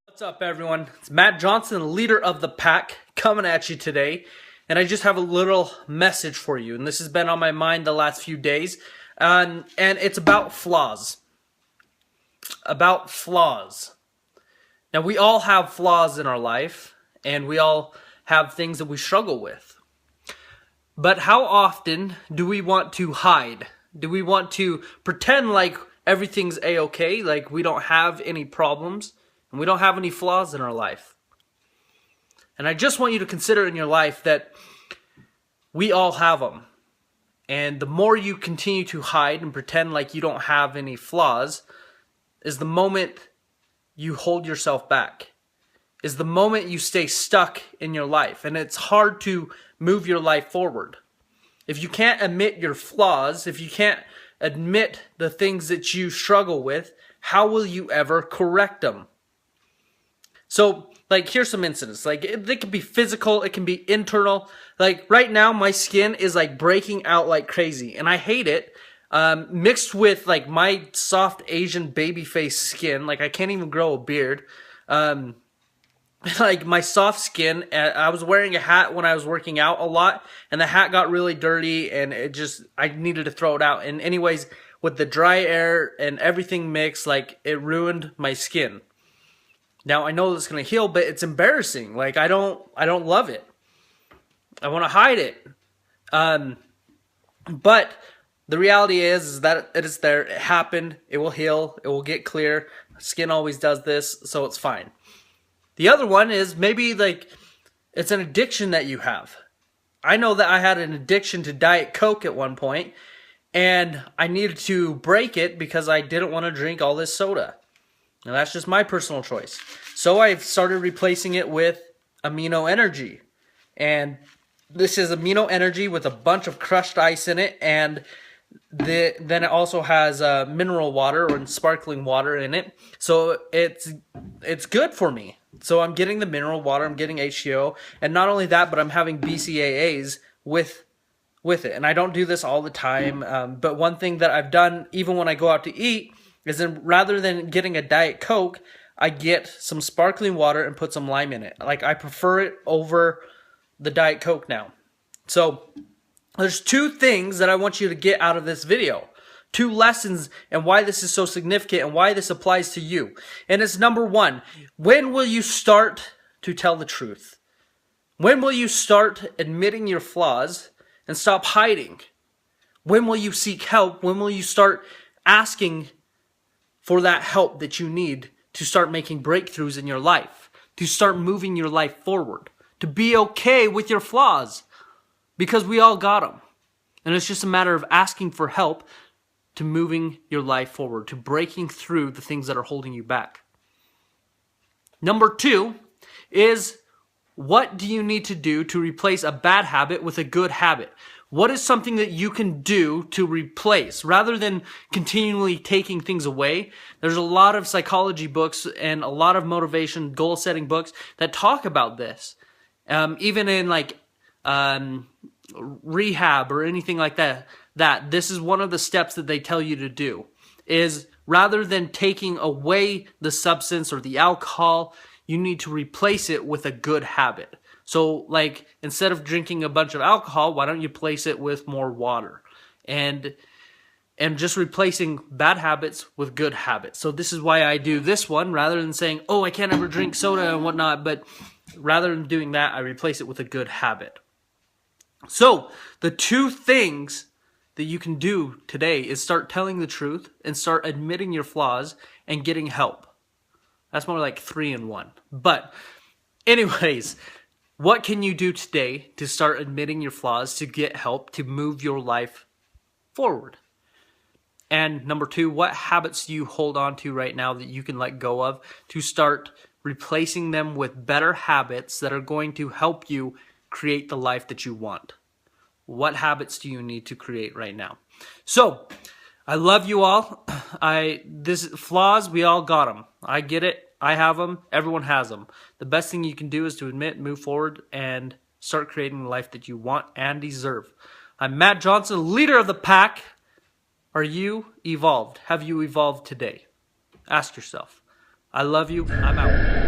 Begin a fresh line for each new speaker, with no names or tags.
What's up, everyone? It's Matt Johnson, the leader of the pack, coming at you today. And I just have a little message for you. And this has been on my mind the last few days. And it's about flaws. About flaws. Now, we all have flaws in our life. And we all have things that we struggle with. But how often do we want to hide? Do we want to pretend like everything's a-okay, like we don't have any problems? And we don't have any flaws in our life. And I just want you to consider in your life that we all have them. And the more you continue to hide and pretend like you don't have any flaws, is the moment you hold yourself back. Is the moment you stay stuck in your life. And it's hard to move your life forward. If you can't admit your flaws, if you can't admit the things that you struggle with, how will you ever correct them? So, like, here's some incidents. Like, it can be physical, it can be internal. Like, right now, my skin is, like, breaking out like crazy. And I hate it. Mixed with, like, my soft Asian baby face skin. Like, I can't even grow a beard. Like, my soft skin. I was wearing a hat when I was working out a lot. And the hat got really dirty. And I needed to throw it out. And anyways, with the dry air and everything mixed, like, it ruined my skin. Now, I know it's going to heal, but it's embarrassing. Like, I don't love it. I want to hide it. But the reality is that it is there. It happened. It will heal. It will get clear. Skin always does this, so it's fine. The other one is maybe, like, it's an addiction that you have. I know that I had an addiction to Diet Coke at one point, and I needed to break it because I didn't want to drink all this soda. Now, that's just my personal choice. So I started replacing it with Amino Energy. And this is Amino Energy with a bunch of crushed ice in it. And then it also has mineral water or sparkling water in it. So it's good for me. So I'm getting the mineral water. I'm getting H2O. And not only that, but I'm having BCAAs with it. And I don't do this all the time. But one thing that I've done, even when I go out to eat, is then rather than getting a Diet Coke, I get some sparkling water and put some lime in it. Like, I prefer it over the Diet Coke now. So, there's two things that I want you to get out of this video. Two lessons and why this is so significant and why this applies to you. And it's number one, when will you start to tell the truth? When will you start admitting your flaws and stop hiding? When will you seek help? When will you start asking for that help that you need to start making breakthroughs in your life, to start moving your life forward, to be okay with your flaws, because we all got them. And it's just a matter of asking for help to moving your life forward, to breaking through the things that are holding you back. Number two is, what do you need to do to replace a bad habit with a good habit? What is something that you can do to replace rather than continually taking things away? There's a lot of psychology books and a lot of motivation, goal setting books that talk about this. Even in like rehab or anything like that, this is one of the steps that they tell you to do, is rather than taking away the substance or the alcohol, you need to replace it with a good habit. So, like, instead of drinking a bunch of alcohol, why don't you place it with more water? And just replacing bad habits with good habits. So this is why I do this one, rather than saying, oh, I can't ever drink soda and whatnot. But rather than doing that, I replace it with a good habit. So, the two things that you can do today is start telling the truth and start admitting your flaws and getting help. That's more like 3 in 1. But anyways, what can you do today to start admitting your flaws, to get help, to move your life forward? And number 2, what habits do you hold on to right now that you can let go of to start replacing them with better habits that are going to help you create the life that you want? What habits do you need to create right now? So, I love you all. Flaws, we all got them. I get it. I have them. Everyone has them. The best thing you can do is to admit, move forward, and start creating the life that you want and deserve. I'm Matt Johnson, leader of the pack. Are you evolved? Have you evolved today? Ask yourself. I love you. I'm out.